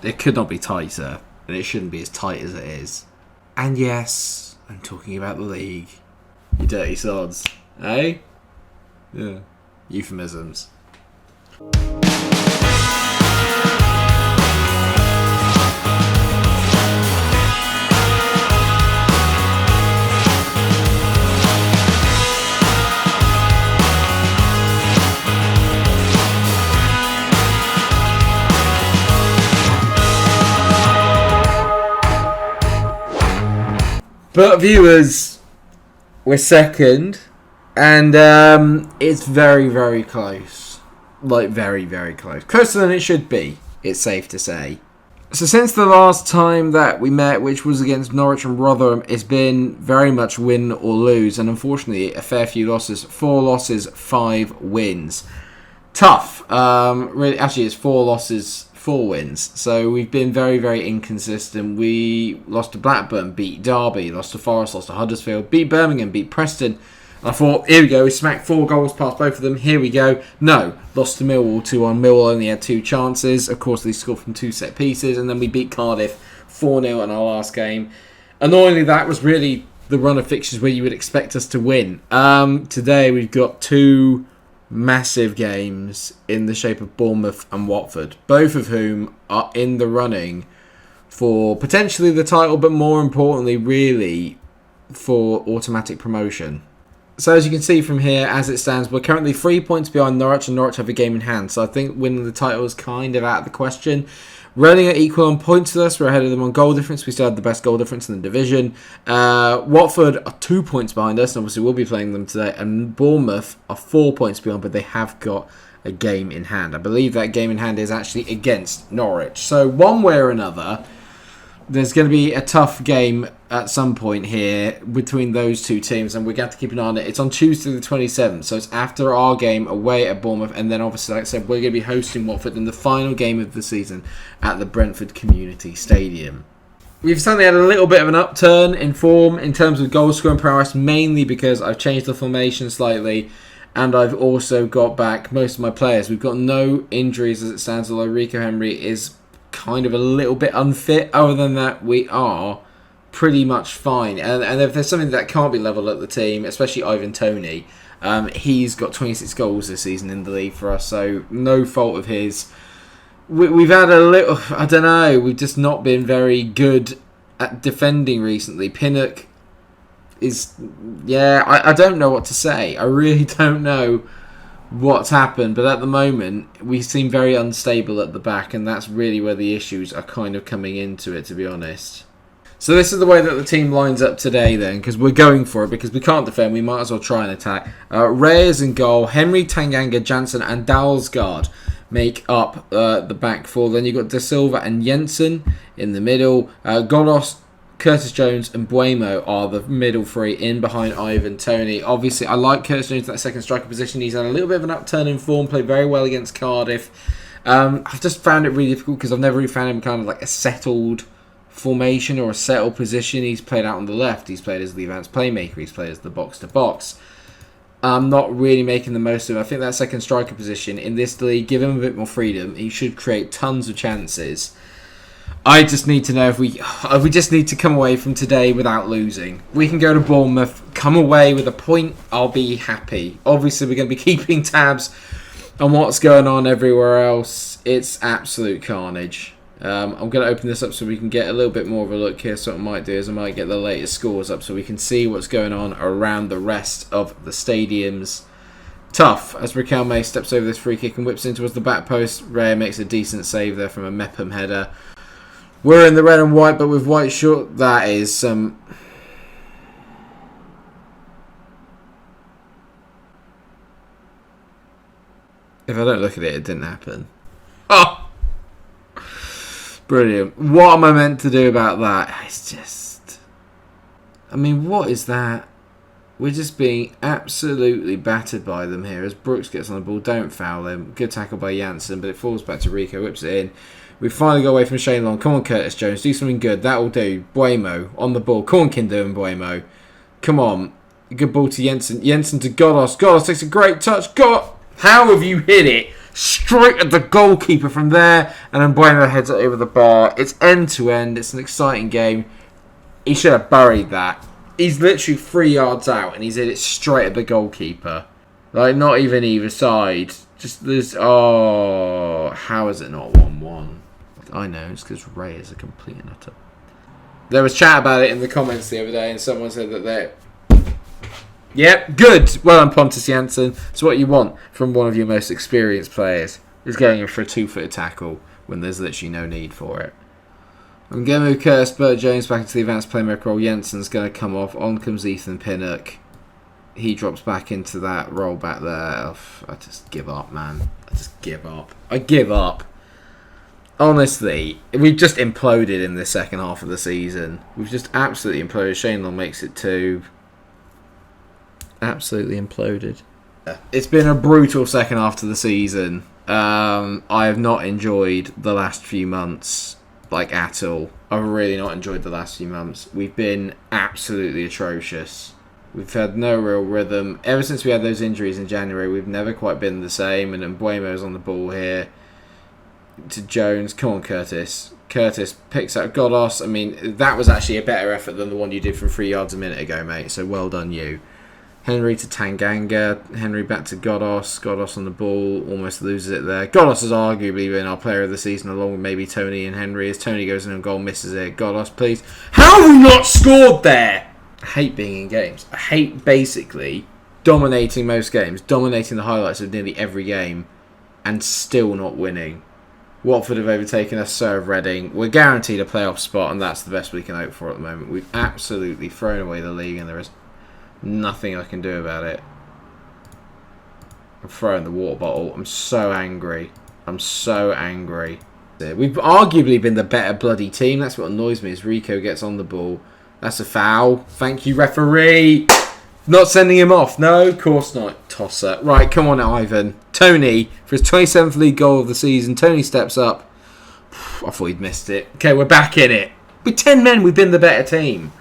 It could not be tighter, and it shouldn't be as tight as it is. And yes, I'm talking about the league. You dirty sods. Eh? Yeah. Euphemisms. But viewers, we're second, and it's very, very close. Like, very, very close. Closer than it should be, it's safe to say. So since the last time that we met, which was against Norwich and Rotherham, it's been very much win or lose, and unfortunately a fair few losses. 4 losses, 5 wins. Tough. Really, actually it's 4 losses, 4 wins. So we've been very, very inconsistent. We lost to Blackburn, beat Derby, lost to Forest, lost to Huddersfield, beat Birmingham, beat Preston. I thought, here we go, we smacked 4 goals past both of them, here we go. No, lost to Millwall 2-1. Millwall only had 2 chances. Of course, they scored from 2 set pieces, and then we beat Cardiff 4-0 in our last game. Annoyingly, that was really the run of fixtures where you would expect us to win. Today, we've got 2 massive games in the shape of Bournemouth and Watford, both of whom are in the running for potentially the title, but more importantly, really, for automatic promotion. So as you can see from here, as it stands, we're currently 3 points behind Norwich, and Norwich have a game in hand. So I think winning the title is kind of out of the question. Reading are equal on points with us. We're ahead of them on goal difference. We still have the best goal difference in the division. Watford are 2 points behind us, and obviously we'll be playing them today. And Bournemouth are 4 points behind, but they have got a game in hand. I believe that game in hand is actually against Norwich. So one way or another, there's going to be a tough game at some point here between those 2 teams, and we're going to have to keep an eye on it. It's on Tuesday the 27th, so it's after our game away at Bournemouth, and then obviously, like I said, we're going to be hosting Watford in the final game of the season at the Brentford Community Stadium. We've suddenly had a little bit of an upturn in form in terms of goal scoring prowess, mainly because I've changed the formation slightly, and I've also got back most of my players. We've got no injuries as it stands, although Rico Henry is kind of a little bit unfit. Other than that, we are pretty much fine. And if there's something that can't be levelled at the team, especially Ivan Toney, he's got 26 goals this season in the league for us, so no fault of his. We've had a little, I don't know, we've just not been very good at defending recently. Pinnock is, I don't know what to say. I really don't know what's happened, but at the moment we seem very unstable at the back, and that's really where the issues are kind of coming into it, to be honest. So this is the way that the team lines up today then, because we're going for it, because we can't defend, we might as well try and attack. Reyes in goal, Henry, Tanganga, Jansen and Dalsgaard make up the back 4. Then you've got Da Silva and Jensen in the middle. Golos, Curtis Jones and Buemo are the middle 3 in behind Ivan Toney. Obviously, I like Curtis Jones in that second striker position. He's had a little bit of an upturn in form, played very well against Cardiff. I've just found it really difficult because I've never really found him kind of like a settled formation or a settled position. He's played out on the left. He's played as the advanced playmaker. He's played as the box-to-box. I'm not really making the most of it. I think that second striker position in this league, give him a bit more freedom. He should create tons of chances. I just need to know if we just need to come away from today without losing. We can go to Bournemouth, come away with a point, I'll be happy. Obviously, we're going to be keeping tabs on what's going on everywhere else. It's absolute carnage. I'm going to open this up so we can get a little bit more of a look here. So what I might do is I might get the latest scores up so we can see what's going on around the rest of the stadiums. Tough as Raquel May steps over this free kick and whips in towards the back post. Ray makes a decent save there from a Mepham header. We're in the red and white, but with white short, that is some... If I don't look at it, it didn't happen. Oh! Brilliant. What am I meant to do about that? It's just... I mean, what is that? We're just being absolutely battered by them here. As Brooks gets on the ball, don't foul him. Good tackle by Janssen, but it falls back to Rico, whips it in. We finally got away from Shane Long. Come on, Curtis Jones. Do something good. That'll do. Buemo on the ball. Come on, Kinder and Buemo. Come on. Good ball to Jensen. Jensen to Godos. Godos takes a great touch. How have you hit it straight at the goalkeeper from there, and then Bueno heads it over the bar. It's end to end. It's an exciting game. He should have buried that. He's literally 3 yards out, and he's hit it straight at the goalkeeper. Like, not even either side. Just this. Oh, how is it not 1-1? I know, it's because Ray is a complete and utter. There was chat about it in the comments the other day, and someone said that they're... Yep, good. Well done, Pontus Jansson. It's what you want from one of your most experienced players. Is going in for a 2-footed tackle when there's literally no need for it. I'm going to move Curtis Burt-Jones back into the advanced playmaker role. Jensen's going to come off. On comes Ethan Pinnock. He drops back into that role back there. I just give up, man. I give up. Honestly, we've just imploded in the second half of the season. We've just absolutely imploded. Shane Long makes it 2. Absolutely imploded. It's been a brutal second half to the season. I have not enjoyed the last few months, like, at all. I've really not enjoyed the last few months. We've been absolutely atrocious. We've had no real rhythm. Ever since we had those injuries in January, we've never quite been the same. And then Buemo's on the ball here. To Jones. Come on, Curtis. Curtis picks up Godos. I mean, that was actually a better effort than the one you did from 3 yards a minute ago, mate. So well done, you. Henry to Tanganga. Henry back to Godos. Godos on the ball. Almost loses it there. Godos has arguably been our player of the season, along with maybe Tony and Henry. As Tony goes in and goal, misses it. Godos, please. How have we not scored there? I hate being in games. I hate basically dominating most games, dominating the highlights of nearly every game, and still not winning. Watford have overtaken us, so have Reading. We're guaranteed a playoff spot, and that's the best we can hope for at the moment. We've absolutely thrown away the league, and there is nothing I can do about it. I'm throwing the water bottle. I'm so angry. We've arguably been the better bloody team. That's what annoys me, is Rico gets on the ball. That's a foul. Thank you, referee. Not sending him off. No, of course not. Tosser. Right, come on, Ivan. Tony, for his 27th league goal of the season. Tony steps up. I thought he'd missed it. Okay, we're back in it. With 10 men, we've been the better team.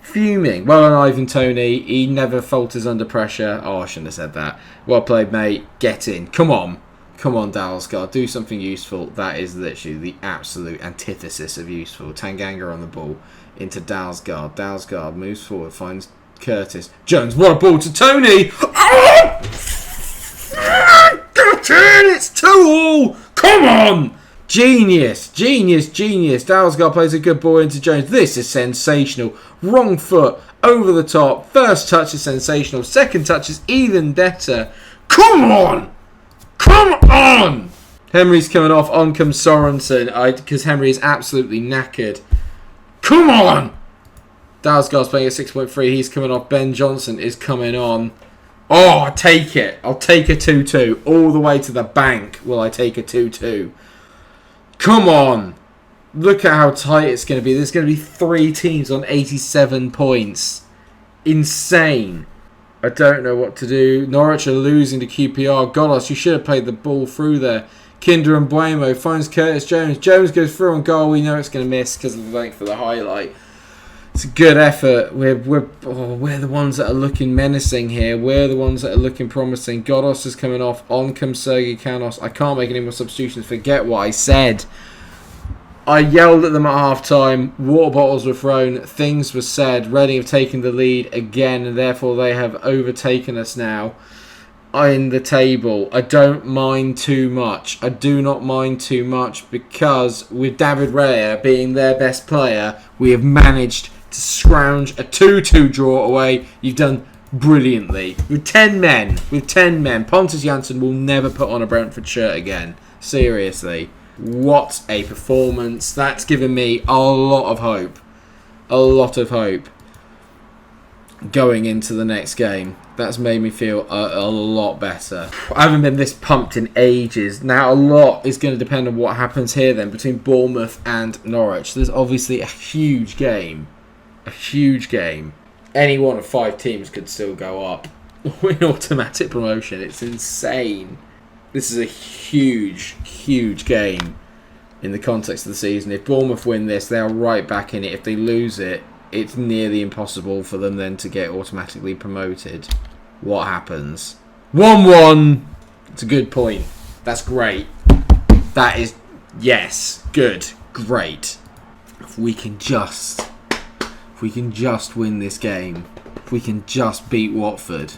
Fuming. Well done, Ivan Tony. He never falters under pressure. Oh, I shouldn't have said that. Well played, mate. Get in. Come on. Come on, Dalsgaard. Do something useful. That is literally the absolute antithesis of useful. Tanganga on the ball into Dalsgaard. Dalsgaard moves forward, finds Curtis. Jones, what a ball to Tony! Oh! Get in! It's 2-2! Come on! Genius! Dalsgaard plays a good ball into Jones. This is sensational. Wrong foot, over the top. First touch is sensational. Second touch is even better. Come on! Henry's coming off. On comes Sorensen, because Henry is absolutely knackered. Come on! Dalsgaard's playing at 6.3. He's coming off. Ben Johnson is coming on. Oh, I take it. I'll take a 2-2. All the way to the bank will I take a 2-2. Come on. Look at how tight it's going to be. There's going to be 3 teams on 87 points. Insane. I don't know what to do. Norwich are losing to QPR. Golos, you should have played the ball through there. Kinder and Buemo finds Curtis Jones. Jones goes through on goal. We know it's going to miss because of the length of the highlight. It's a good effort. We're the ones that are looking menacing here. We're the ones that are looking promising. Godos is coming off. On comes Sergei Canos. I can't make any more substitutions. Forget what I said. I yelled at them at half-time. Water bottles were thrown. Things were said. Reading have taken the lead again, and therefore they have overtaken us now in the table. I don't mind too much. I do not mind too much because with David Raya being their best player, we have managed to scrounge a 2-2 draw away. You've done brilliantly. With 10 men. Pontus Jansson will never put on a Brentford shirt again. Seriously. What a performance. That's given me a lot of hope. Going into the next game. That's made me feel a lot better. I haven't been this pumped in ages. Now, a lot is going to depend on what happens here then between Bournemouth and Norwich. There's obviously a huge game. Any one of 5 teams could still go up. Win automatic promotion. It's insane. This is a huge game in the context of the season. If Bournemouth win this, they're right back in it. If they lose it, it's nearly impossible for them then to get automatically promoted. What happens? 1-1. It's a good point. That's great. That is, yes, good, great. If we can just win this game, if we can just beat Watford,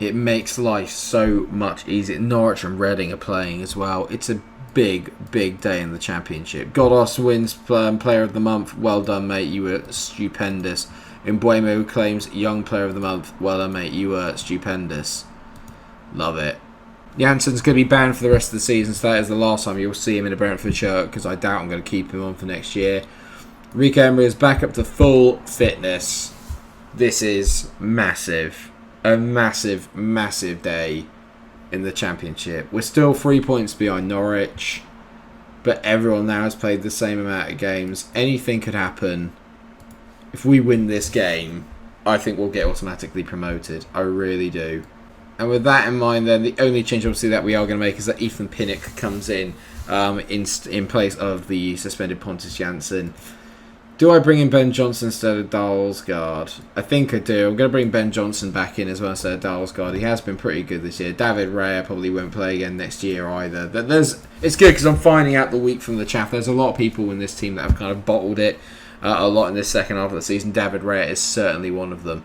it makes life so much easier. Norwich and Reading are playing as well. It's a big day in the Championship. Godos wins Player of the Month. Well done, mate. You were stupendous. Mbuemo claims Young Player of the Month. Well done, mate. You were stupendous. Love it. Janssen's going to be banned for the rest of the season, so that is the last time you'll see him in a Brentford shirt, because I doubt I'm going to keep him on for next year. Rico Emery is back up to full fitness. This is massive. A massive day in the Championship. We're still 3 points behind Norwich, but everyone now has played the same amount of games. Anything could happen. If we win this game, I think we'll get automatically promoted. I really do. And with that in mind, then the only change obviously that we are going to make is that Ethan Pinnock comes in place of the suspended Pontus Jansson. Do I bring in Ben Johnson instead of Dalsgaard? I think I do. I'm going to bring Ben Johnson back in as well instead of Dalsgaard. He has been pretty good this year. David Raya probably won't play again next year either. It's good because I'm finding out the week from the chaff. There's a lot of people in this team that have kind of bottled it a lot in this second half of the season. David Raya is certainly one of them.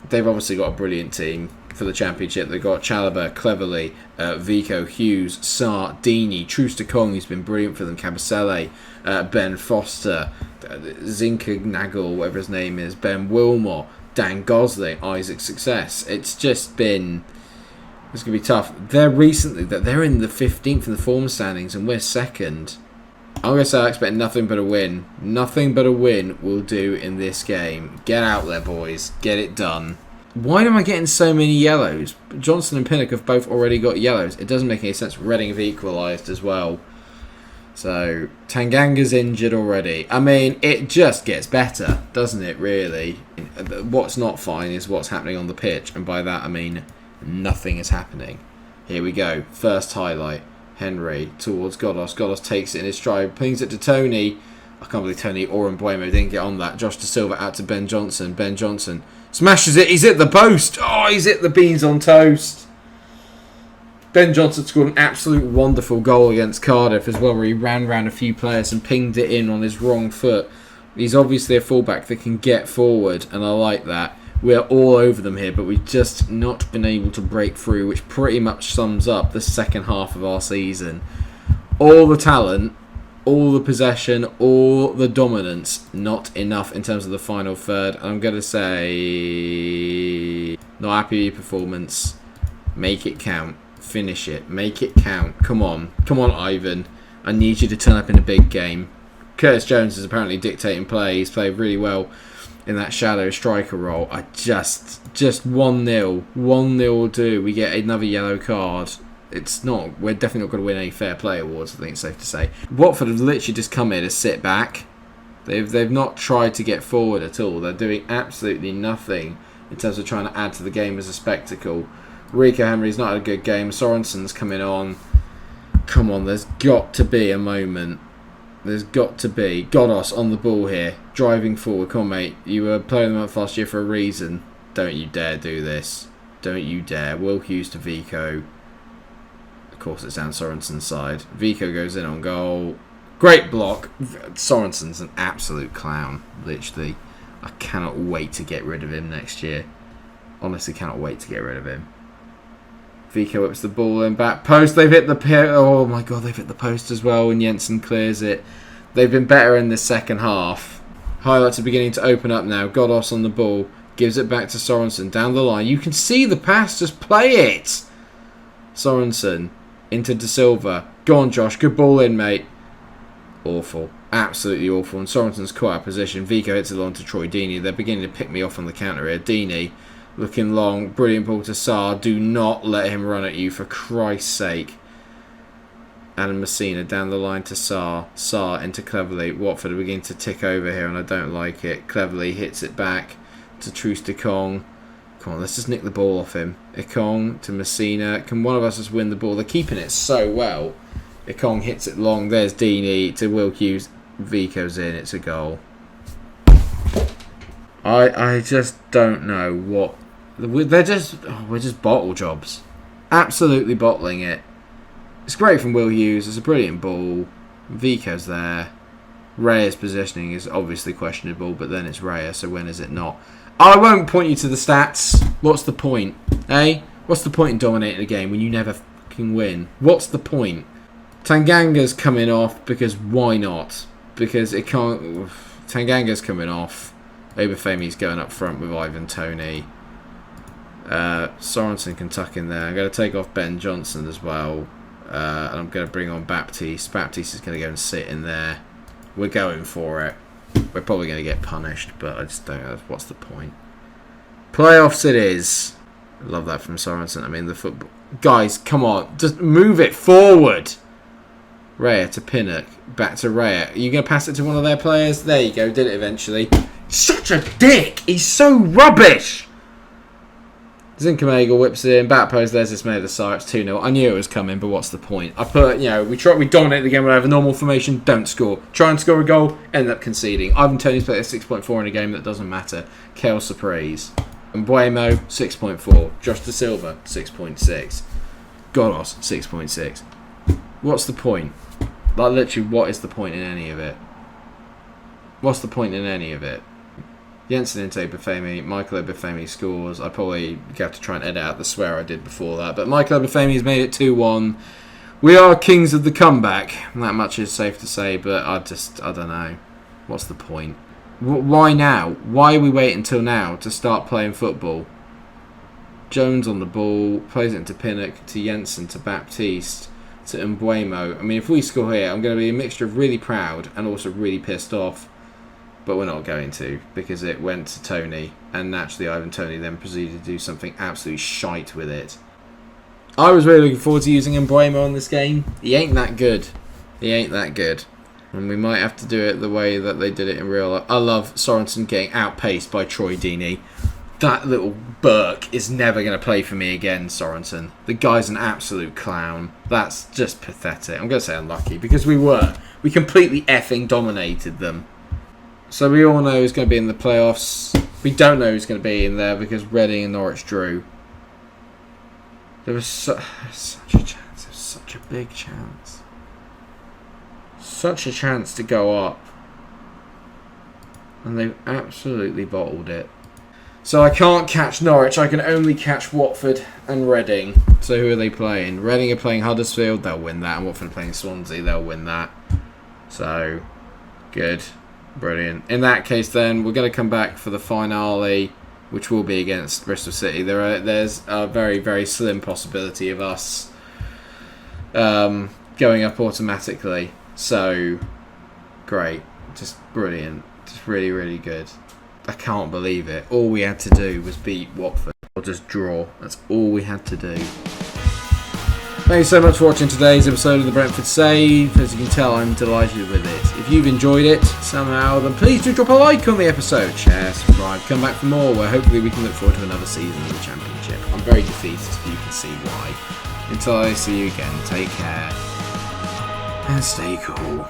They've obviously got a brilliant team for the Championship. They've got Chalobah, Cleverley, Vico, Hughes, Sarr, Deeney, Troost-Ekong, who's been brilliant for them, Kabasele, Ben Foster, Zinkernagel, whatever his name is, Ben Wilmot, Dan Gosling, Isaac Success. It's going to be tough. They're in the 15th in the form standings and we're second. I'm going to say I expect nothing but a win. Nothing but a win will do in this game. Get out there, boys. Get it done. Why am I getting so many yellows? Johnson and Pinnock have both already got yellows. It doesn't make any sense. Reading have equalised as well. So, Tanganga's injured already. I mean, it just gets better, doesn't it, really? What's not fine is what's happening on the pitch. And by that, I mean nothing is happening. Here we go. First highlight. Henry towards Godos. Godos takes it in his stride. Pings it to Tony. I can't believe Tony or Mbuemo didn't get on that. Josh De Silva out to Ben Johnson. Ben Johnson smashes it. He's hit the post. Oh, he's hit the beans on toast. Ben Johnson scored an absolute wonderful goal against Cardiff as well, where he ran round a few players and pinged it in on his wrong foot. He's obviously a fullback that can get forward, and I like that. We're all over them here, but we've just not been able to break through, which pretty much sums up the second half of our season. All the talent, all the possession, all the dominance, not enough in terms of the final third. I'm going to say not happy with your performance. Make it count. Finish it. Make it count. Come on. Come on, Ivan. I need you to turn up in a big game. Curtis Jones is apparently dictating play. He's played really well in that shadow striker role. I just 1-0. 1-0 will do. We get another yellow card. We're definitely not going to win any fair play awards, I think it's safe to say. Watford have literally just come here to sit back. They've not tried to get forward at all. They're doing absolutely nothing in terms of trying to add to the game as a spectacle. Rico Henry's not had a good game. Sorensen's coming on. Come on, there's got to be a moment. There's got to be. Godos on the ball here, driving forward. Come on, mate. You were playing them up last year for a reason. Don't you dare do this. Don't you dare. Will Hughes to Vico. Of course, it's down Sorensen's side. Vico goes in on goal. Great block. Sorensen's an absolute clown, literally. I cannot wait to get rid of him next year. Honestly, cannot wait to get rid of him. Vico whips the ball in back post. They've hit the oh my god, they've hit the post as well, and Jensen clears it. They've been better in the second half. Highlights are beginning to open up now. Godos on the ball, gives it back to Sorensen down the line. You can see the pass, just play it. Sorensen into De Silva. Go on, Josh. Good ball in, mate. Awful. Absolutely awful. And Sorensen's caught out of position. Vico hits it along to Troy Deeney. They're beginning to pick me off on the counter here. Deeney looking long. Brilliant ball to Sarr. Do not let him run at you, for Christ's sake. Adam Messina down the line to Sarr. Sarr into Cleverley. Watford are beginning to tick over here, and I don't like it. Cleverley hits it back to Troost-Ekong. Come on, let's just nick the ball off him. Ekong to Messina. Can one of us just win the ball? They're keeping it so well. Ekong hits it long. There's Deeney to Will Hughes. Vico's in. It's a goal. I just don't know what... we're just bottle jobs. Absolutely bottling it. It's great from Will Hughes. It's a brilliant ball. Vico's there. Raya's positioning is obviously questionable, but then it's Raya, so when is it not? I won't point you to the stats. What's the point? Eh? What's the point in dominating a game when you never fucking win? What's the point? Tanganga's coming off because why not? Because it can't... Tanganga's coming off. Obafemi's going up front with Ivan Toney. Sorensen can tuck in there. I'm going to take off Ben Johnson as well. And I'm going to bring on Baptiste. Baptiste is going to go and sit in there. We're going for it. We're probably going to get punished, but I just don't know. What's the point? Playoffs it is. I love that from Sorensen. I mean, the football... Guys, come on. Just move it forward. Raya to Pinnock. Back to Raya. Are you going to pass it to one of their players? There you go. Did it eventually. Such a dick. He's so rubbish. Zinchenko whips it in. Back post. There's this made the side. It's 2-0. I knew it was coming, but what's the point? I put, we dominate the game when I have a normal formation. Don't score. Try and score a goal. End up conceding. Ivan Toney's played a 6.4 in a game that doesn't matter. Kale Surprise. Mbuemo, 6.4. Josh De Silva, 6.6. Godos, 6.6. What's the point? Like, literally, what is the point in any of it? What's the point in any of it? Jensen into Obafemi. Michael Obafemi scores. I probably have to try and edit out the swear I did before that. But Michael Obafemi has made it 2-1. We are kings of the comeback. That much is safe to say, but I don't know. What's the point? Why now? Why are we waiting until now to start playing football? Jones on the ball. Plays it into Pinnock, to Jensen, to Baptiste, to Mbuemo. I mean, if we score here, I'm going to be a mixture of really proud and also really pissed off. But we're not going to, because it went to Toney, and naturally Ivan Toney then proceeded to do something absolutely shite with it. I was really looking forward to using Mbuemo on this game. He ain't that good. He ain't that good. And we might have to do it the way that they did it in real life. I love Sorensen getting outpaced by Troy Deeney. That little Burke is never going to play for me again, Sorensen. The guy's an absolute clown. That's just pathetic. I'm going to say unlucky, because we completely effing dominated them. So we all know who's going to be in the playoffs. We don't know who's going to be in there because Reading and Norwich drew. There was such a chance. There was such a big chance. Such a chance to go up. And they've absolutely bottled it. So I can't catch Norwich. I can only catch Watford and Reading. So who are they playing? Reading are playing Huddersfield. They'll win that. And Watford are playing Swansea. They'll win that. So, good. Brilliant. In that case, then, we're going to come back for the finale, which will be against Bristol City. There's a very, very slim possibility of us going up automatically. So, great. Just brilliant. Just really, really good. I can't believe it. All we had to do was beat Watford. Or just draw. That's all we had to do. Thank you so much for watching today's episode of the Brentford Save. As you can tell, I'm delighted with it. If you've enjoyed it somehow, then please do drop a like on the episode, share, subscribe, come back for more, where hopefully we can look forward to another season of the Championship. I'm very defeatist, you can see why. Until I see you again, take care and stay cool.